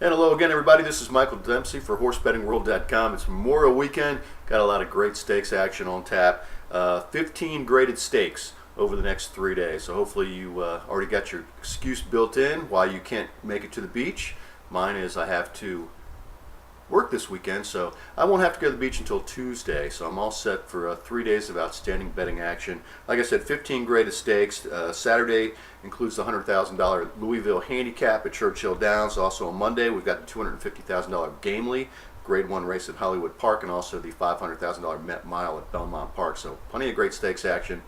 And hello again, everybody. This is Michael Dempsey for HorseBettingWorld.com. It's Memorial Weekend. Got a lot of great stakes action on tap. 15 graded stakes over the next 3 days. So hopefully you already got your excuse built in why you can't make it to the beach. Mine is I have to work this weekend, so I won't have to go to the beach until Tuesday. So I'm all set for 3 days of outstanding betting action. Like I said, 15 graded stakes. Saturday includes the $100,000 Louisville handicap at Churchill Downs. Also on Monday, we've got the $250,000 Gamely Grade 1 race at Hollywood Park, and also the $500,000 Met Mile at Belmont Park. So plenty of great stakes action.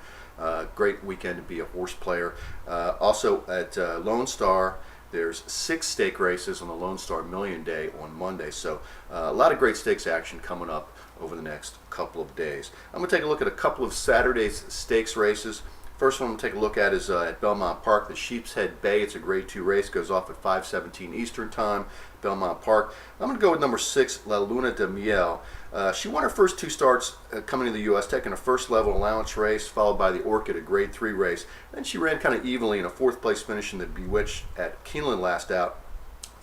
Great weekend to be a horse player. Also at Lone Star, there's 6 stake races on the Lone Star Million Day on Monday. So a lot of great stakes action coming up over the next couple of days. I'm going to take a look at a couple of Saturday's stakes races. First one I'm going to take a look at is at Belmont Park, the Sheep's Head Bay. It's a Grade 2 race, goes off at 5:17 Eastern Time, Belmont Park. I'm going to go with number 6, La Luna de Miel. She won her first 2 starts coming to the U.S., taking a first level allowance race, followed by the Orchid, a Grade 3 race. Then she ran kind of evenly in a 4th place finish in the Bewitched at Keeneland last out.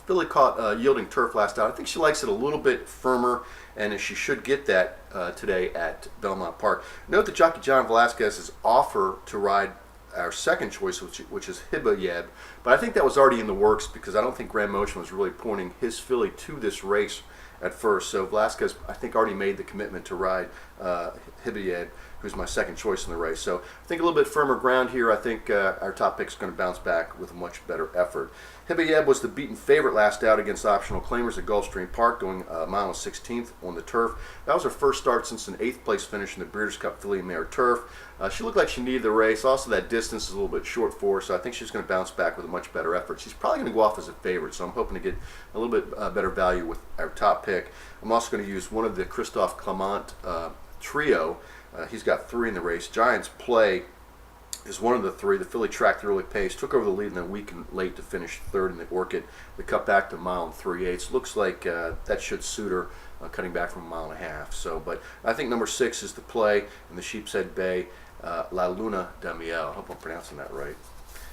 Filly caught Yielding Turf last out. I think she likes it a little bit firmer, and she should get that today at Belmont Park. Note that jockey John Velasquez's offer to ride our second choice, which is Hibayeb, but I think that was already in the works because I don't think Grand Motion was really pointing his filly to this race at first. So Velasquez, I think, already made the commitment to ride Hibayeb, who's my second choice in the race. So I think a little bit firmer ground here. I think our top pick is going to bounce back with a much better effort. Hibayeb was the beaten favorite last out against optional claimers at Gulfstream Park, going a mile and 16th on the turf. That was her first start since an 8th place finish in the Breeders' Cup Filly Mare Turf. She looked like she needed the race. Also, that distance is a little bit short for her, so I think she's going to bounce back with a much better effort. She's probably going to go off as a favorite, so I'm hoping to get a little bit better value with our top pick. I'm also going to use one of the Christophe Clement trio. He's got 3 in the race. Giants Play is one of the 3. The filly tracked the early pace, took over the lead, and then weakened late to finish 3rd in the Orchid. The cut back to a mile and 3/8. Looks like that should suit her, cutting back from a mile and a half. So, but I think number 6 is the play in the Sheep's Head Bay, La Luna de Miel. I hope I'm pronouncing that right.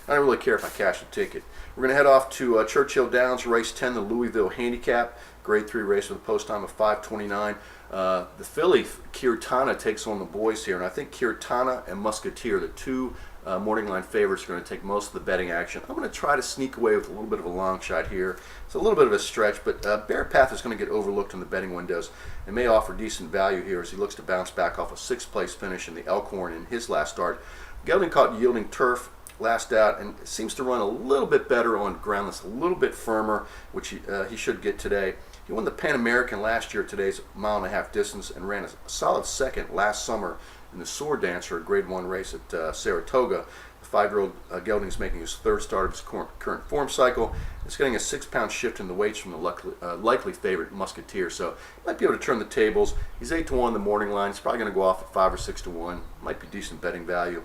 I don't really care if I cash the ticket. We're going to head off to Churchill Downs, race 10, the Louisville handicap, Grade 3 race with a post time of 5:29. The filly Kirtana takes on the boys here, and I think Kirtana and Musketeer, the 2 morning line favorites, are going to take most of the betting action. I'm going to try to sneak away with a little bit of a long shot here. It's a little bit of a stretch, but Bear Path is going to get overlooked in the betting windows and may offer decent value here as he looks to bounce back off a 6th place finish in the Elkhorn in his last start. Gelding caught Yielding Turf last out and seems to run a little bit better on ground that's a little bit firmer, which he should get today. He won the Pan American last year at today's mile and a half distance and ran a solid 2nd last summer in the Sword Dancer, a Grade 1 race at Saratoga. The 5-year-old Gelding is making his 3rd start of his current form cycle. It's getting a 6-pound shift in the weights from the likely favorite Musketeer, so he might be able to turn the tables. He's 8-1 the morning line. He's probably going to go off at 5 or 6-1. Might be decent betting value.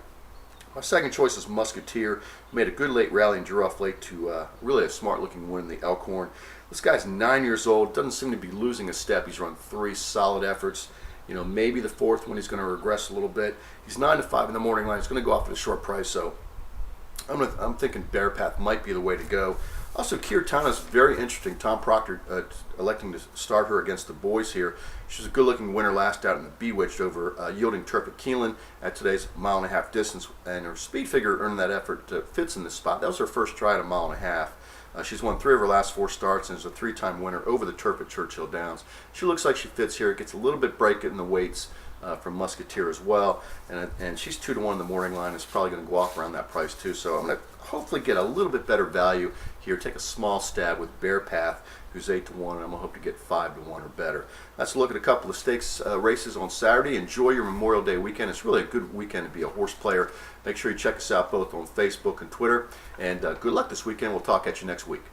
My second choice is Musketeer. Made a good late rally and drew off late to really a smart-looking win in the Elkhorn. This guy's 9 years old, doesn't seem to be losing a step. He's run 3 solid efforts. You know, maybe the 4th one he's going to regress a little bit. He's 9-5 in the morning line. He's going to go off at a short price, so I'm thinking Bear Path might be the way to go. Also, Kirtana is very interesting. Tom Proctor electing to start her against the boys here. She's a good-looking winner last out in the Bewitched over Yielding Turf at Keeneland at today's mile and a half distance, and her speed figure earned that effort fits in this spot. That was her first try at a mile and a half. She's won 3 of her last 4 starts and is a 3-time winner over the turf at Churchill Downs. She looks like she fits here. It gets a little bit break in the weights from Musketeer as well, and she's 2-1 in the morning line. It's probably going to go off around that price too. So I'm going to hopefully get a little bit better value here. Take a small stab with Bear Path, who's 8-1, and I'm going to hope to get 5-1 or better. Let's look at a couple of stakes races on Saturday. Enjoy your Memorial Day weekend. It's really a good weekend to be a horse player. Make sure you check us out both on Facebook and Twitter. And good luck this weekend. We'll talk at you next week.